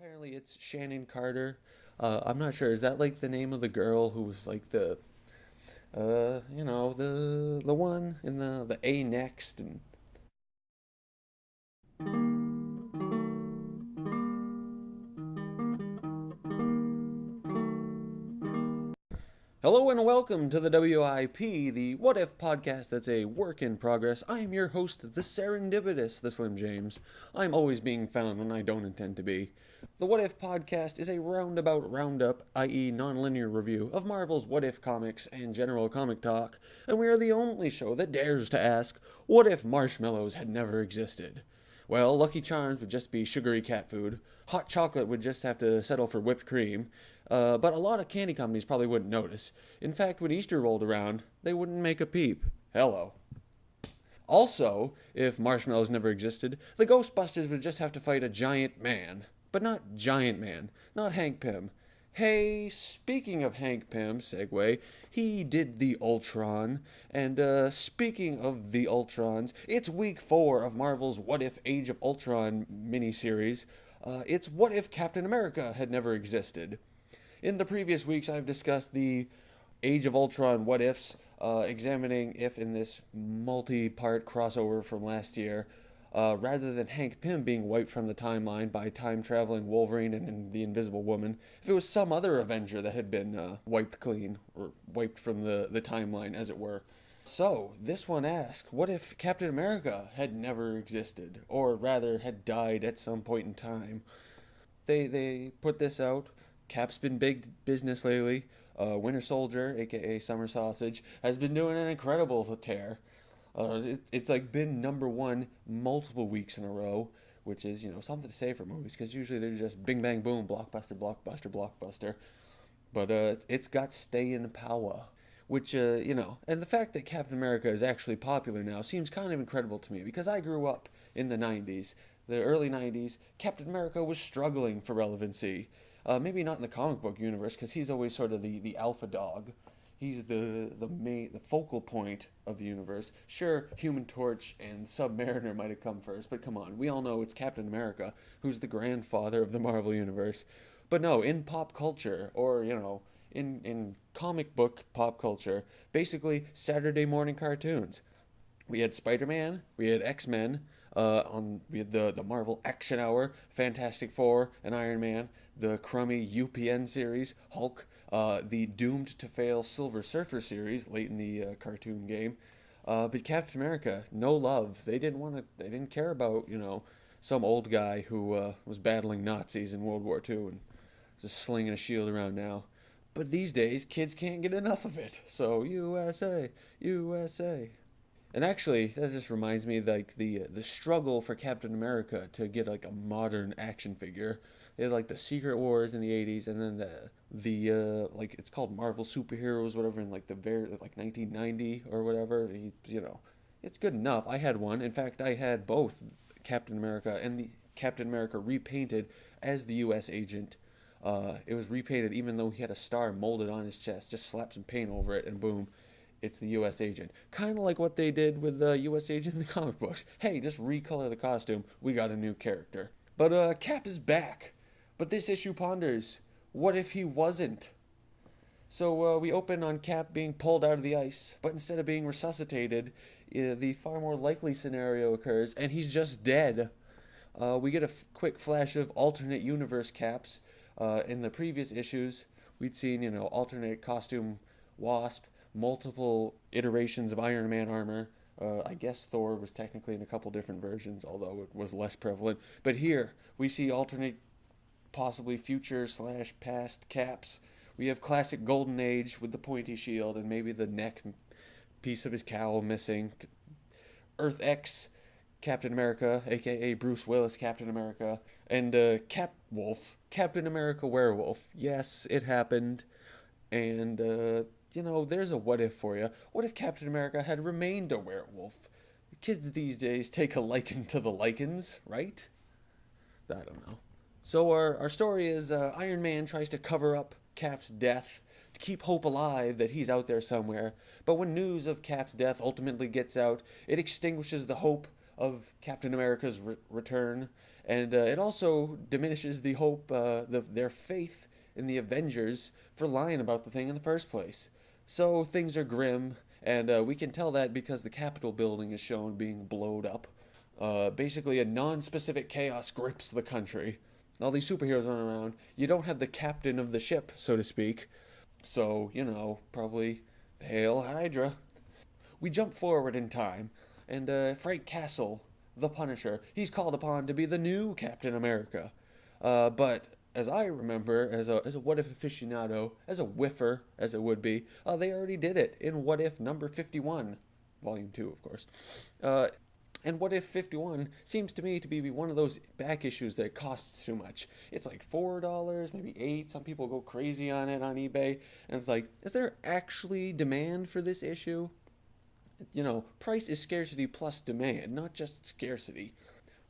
Apparently, it's Shannon Carter. I'm not sure. Is that like the name of the girl who was like the one in the A next and Hello and welcome to the WIP, the What If podcast that's a work in progress. I am your host, the serendipitous, the Slim James. I'm always being found when I don't intend to be. The What If podcast is a roundabout roundup, i.e., non-linear review of Marvel's What If comics and general comic talk, and we are the only show that dares to ask, what if marshmallows had never existed? Well, Lucky Charms would just be sugary cat food. Hot chocolate would just have to settle for whipped cream. But a lot of candy companies probably wouldn't notice. In fact, when Easter rolled around, they wouldn't make a peep. Hello. Also, if marshmallows never existed, the Ghostbusters would just have to fight a giant man. But not Giant Man, not Hank Pym. Hey, speaking of Hank Pym, segue, he did the Ultron. And speaking of the Ultrons, it's week 4 of Marvel's What If Age of Ultron miniseries. It's What If Captain America had never existed. In the previous weeks, I've discussed the Age of Ultron what ifs, examining if in this multi part crossover from last year, rather than Hank Pym being wiped from the timeline by time traveling Wolverine and the Invisible Woman, if it was some other Avenger that had been wiped clean, or wiped from the timeline, as it were. So, this one asks, what if Captain America had never existed, or rather had died at some point in time? They put this out. Cap's been big business lately. Winter Soldier, aka Summer Sausage, has been doing an incredible tear. It's like been number one multiple weeks in a row, which is something to say for movies because usually they're just bing bang boom, blockbuster, blockbuster, blockbuster. But it's got staying power, which and the fact that Captain America is actually popular now seems kind of incredible to me because I grew up in the '90s, the early '90s. Captain America was struggling for relevancy. Maybe not in the comic book universe, because he's always sort of the alpha dog. He's the focal point of the universe. Sure, Human Torch and Submariner might have come first, but come on, we all know it's Captain America, who's the grandfather of the Marvel universe. But no, in pop culture, or in comic book pop culture, basically Saturday morning cartoons. We had Spider-Man, we had X-Men, we had the Marvel Action Hour, Fantastic Four, and Iron Man, the crummy UPN series, Hulk, the doomed to fail Silver Surfer series late in the cartoon game. But Captain America, no love. They didn't care about some old guy who was battling Nazis in World War II and just slinging a shield around now. But these days, kids can't get enough of it. So USA, USA. And actually, that just reminds me, like the struggle for Captain America to get like a modern action figure. They had like the Secret Wars in the '80s, and then the like it's called Marvel Superheroes, whatever, in like the very like 1990 or whatever. It's good enough. I had one. In fact, I had both Captain America and the Captain America repainted as the U.S. agent. It was repainted even though he had a star molded on his chest. Just slap some paint over it, and boom, it's the U.S. agent. Kind of like what they did with the U.S. agent in the comic books. Hey, just recolor the costume. We got a new character. But Cap is back. But this issue ponders, what if he wasn't? So we open on Cap being pulled out of the ice, but instead of being resuscitated, the far more likely scenario occurs, and he's just dead. We get a quick flash of alternate universe Caps. In the previous issues, we'd seen, alternate costume Wasp, multiple iterations of Iron Man armor. I guess Thor was technically in a couple different versions, although it was less prevalent. But here, we see alternate, possibly future slash past Caps. We have classic Golden Age with the pointy shield and maybe the neck piece of his cowl missing. Earth X Captain America, aka Bruce Willis Captain America, and Cap Wolf, Captain America Werewolf. Yes, it happened. And there's a what if for you. What if Captain America had remained a werewolf? Kids these days take a liking to the lichens, right? I don't know. So our story is Iron Man tries to cover up Cap's death to keep hope alive that he's out there somewhere. But when news of Cap's death ultimately gets out, it extinguishes the hope of Captain America's return. And it also diminishes the hope, their faith in the Avengers for lying about the thing in the first place. So things are grim, and we can tell that because the Capitol building is shown being blown up. Basically, a non-specific chaos grips the country. All these superheroes running around. You don't have the captain of the ship, so to speak. So, probably Hail Hydra. We jump forward in time, and Frank Castle, the Punisher, he's called upon to be the new Captain America. But as I remember, as a What If aficionado, as a whiffer, as it would be, they already did it in What If number 51, volume 2, of course. And What If 51 seems to me to be one of those back issues that costs too much. It's like $4, maybe $8. Some people go crazy on it on eBay. And it's like, is there actually demand for this issue? Price is scarcity plus demand, not just scarcity.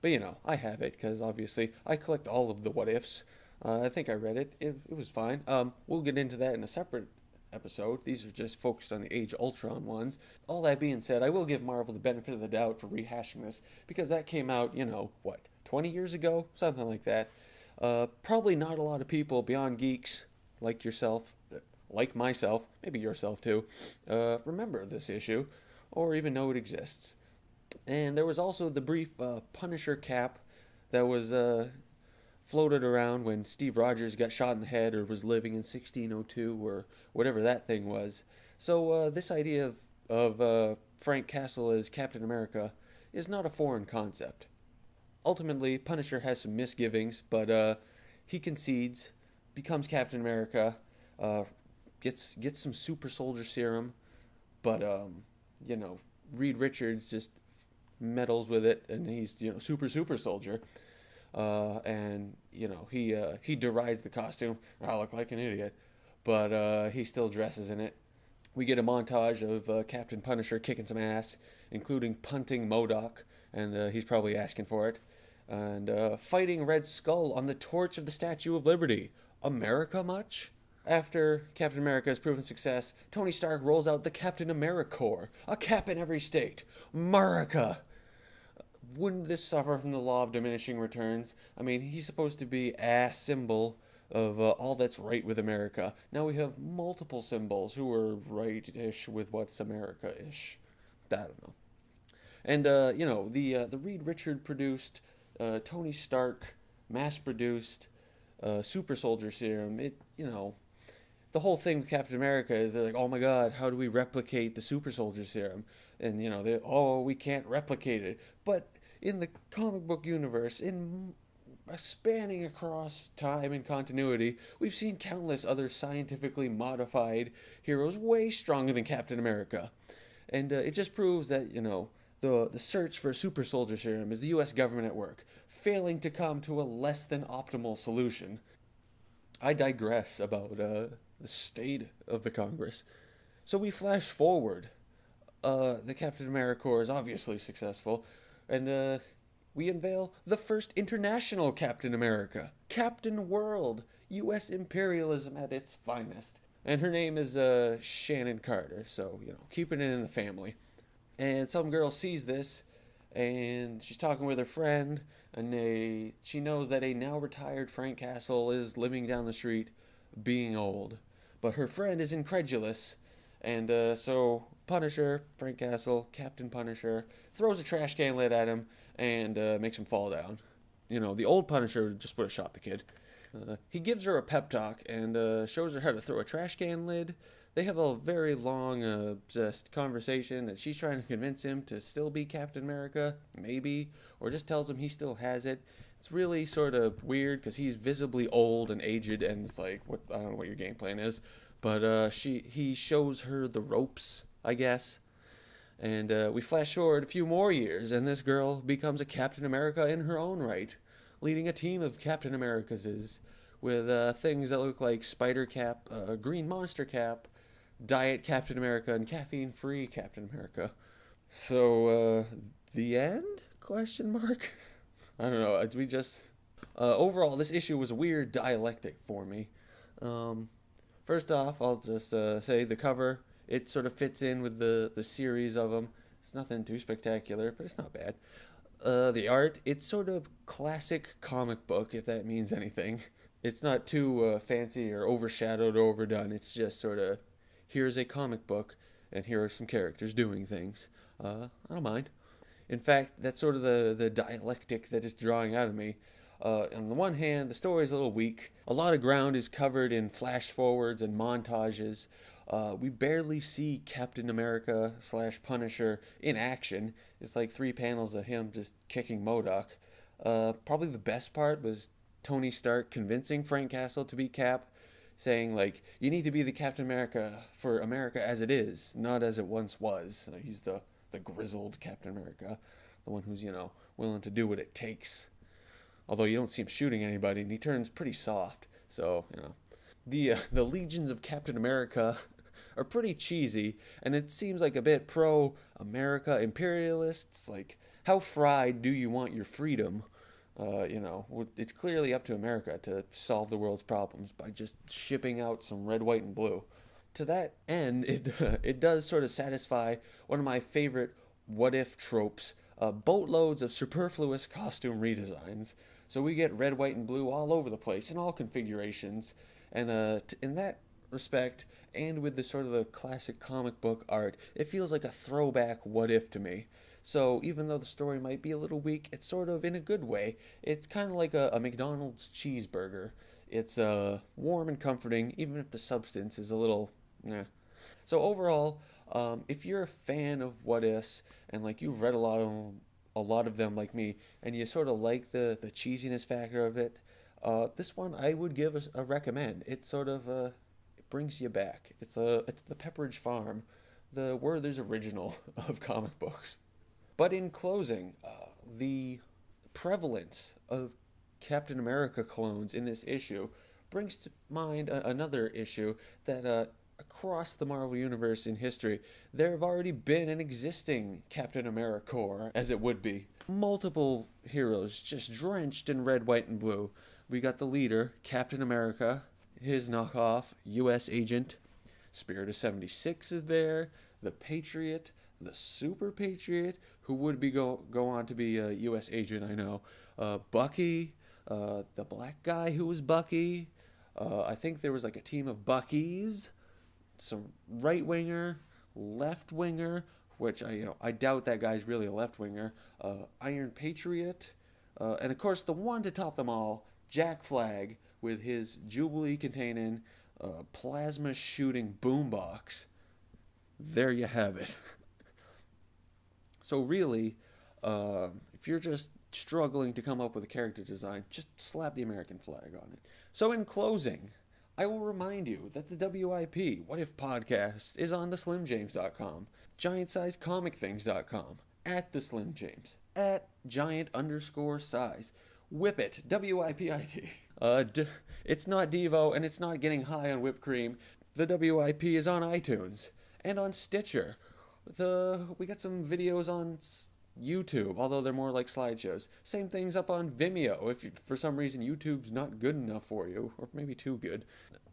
But I have it because obviously I collect all of the What Ifs. I think I read it. It was fine. We'll get into that in a separate episode. These are just focused on the Age of Ultron ones. All that being said, I will give Marvel the benefit of the doubt for rehashing this because that came out, 20 years ago? Something like that. Probably not a lot of people beyond geeks like yourself, like myself, maybe yourself too, remember this issue or even know it exists. And there was also the brief Punisher cap that was floated around when Steve Rogers got shot in the head or was living in 1602 or whatever that thing was. So this idea of Frank Castle as Captain America is not a foreign concept. Ultimately, Punisher has some misgivings, but he concedes, becomes Captain America, gets some super soldier serum, but Reed Richards just meddles with it, and he's super soldier. And he derides the costume. I look like an idiot, but he still dresses in it. We get a montage of Captain Punisher kicking some ass, including punting MODOK, and he's probably asking for it, and fighting Red Skull on the torch of the Statue of Liberty. America much? After Captain America has proven success, Tony Stark rolls out the Captain AmeriCorps, a cap in every state. America! Wouldn't this suffer from the law of diminishing returns? I mean, he's supposed to be a symbol of all that's right with America. Now we have multiple symbols who are right-ish with what's America-ish. I don't know. And, the Reed Richard produced, Tony Stark mass-produced super soldier serum, the whole thing with Captain America is they're like, oh my god, how do we replicate the super soldier serum? And, we can't replicate it. But in the comic book universe, in spanning across time and continuity, we've seen countless other scientifically modified heroes way stronger than Captain America. And it just proves that, the search for super soldier serum is the U.S. government at work, failing to come to a less than optimal solution. I digress about the state of the Congress. So we flash forward. The Captain America Corps is obviously successful, and we unveil the first international Captain America, Captain World, U.S. imperialism at its finest. And her name is Shannon Carter, so, keeping it in the family. And some girl sees this, and she's talking with her friend, and she knows that a now retired Frank Castle is living down the street, being old. But her friend is incredulous, and so Punisher, Frank Castle, Captain Punisher, throws a trash can lid at him and makes him fall down. The old Punisher just would have shot the kid. He gives her a pep talk and shows her how to throw a trash can lid. They have a very long just conversation that she's trying to convince him to still be Captain America, maybe, or just tells him he still has it. It's really sort of weird because he's visibly old and aged, and it's like, I don't know what your game plan is, but he shows her the ropes, I guess. And we flash forward a few more years, and this girl becomes a Captain America in her own right, leading a team of Captain Americases with things that look like Spider Cap, Green Monster Cap, Diet Captain America, and caffeine-free Captain America. So, the end? Question mark? I don't know. We just... overall, this issue was a weird dialectic for me. First off, I'll just say the cover, it sort of fits in with the series of them. It's nothing too spectacular, but it's not bad. The art, it's sort of classic comic book, if that means anything. It's not too fancy or overshadowed or overdone. It's just sort of, here's a comic book, and here are some characters doing things. I don't mind. In fact, that's sort of the dialectic that is drawing out of me. On the one hand, the story is a little weak. A lot of ground is covered in flash forwards and montages. We barely see Captain America slash Punisher in action. It's like 3 panels of him just kicking MODOK. Probably the best part was Tony Stark convincing Frank Castle to be Cap, saying, like, you need to be the Captain America for America as it is, not as it once was. He's the grizzled Captain America, the one who's, willing to do what it takes. Although you don't see him shooting anybody, and he turns pretty soft. So, the legions of Captain America are pretty cheesy, and it seems like a bit pro-America imperialists. Like, how fried do you want your freedom? It's clearly up to America to solve the world's problems by just shipping out some red, white, and blue. To that end, it does sort of satisfy one of my favorite what-if tropes, boatloads of superfluous costume redesigns. So we get red, white, and blue all over the place in all configurations. And in that respect, and with the sort of the classic comic book art, it feels like a throwback what-if to me. So even though the story might be a little weak, it's sort of in a good way. It's kind of like a McDonald's cheeseburger. It's warm and comforting, even if the substance is a little, eh. So overall, if you're a fan of what ifs and like you've read a lot of them like me, and you sort of like the cheesiness factor of it, this one I would give a recommend. It sort of it brings you back. It's the Pepperidge Farm, the Werther's original of comic books. But in closing, the prevalence of Captain America clones in this issue brings to mind another issue that across the Marvel Universe in history, there have already been an existing Captain America Corps, as it would be. Multiple heroes just drenched in red, white, and blue. We got the leader, Captain America, his knockoff, U.S. Agent. Spirit of 76 is there, the Patriot, the Super Patriot, who would be go on to be a U.S. agent, I know. Bucky, the black guy who was Bucky. I think there was like a team of Buckies, some right-winger, left-winger, which I doubt that guy's really a left-winger. Iron Patriot, and of course the one to top them all, Jack Flag, with his Jubilee-containing plasma-shooting boombox. There you have it. So really, if you're just struggling to come up with a character design, just slap the American flag on it. So in closing, I will remind you that the WIP, What If Podcast, is on theslimjames.com, giantsizecomicthings.com, at theslimjames, at giant_size, whip it, WIPIT. It's not Devo, and it's not getting high on whipped cream. The WIP is on iTunes, and on Stitcher. We got some videos on YouTube, although they're more like slideshows. Same thing's up on Vimeo, if for some reason YouTube's not good enough for you, or maybe too good.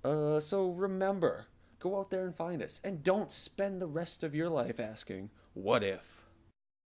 So remember, go out there and find us, and don't spend the rest of your life asking, what if?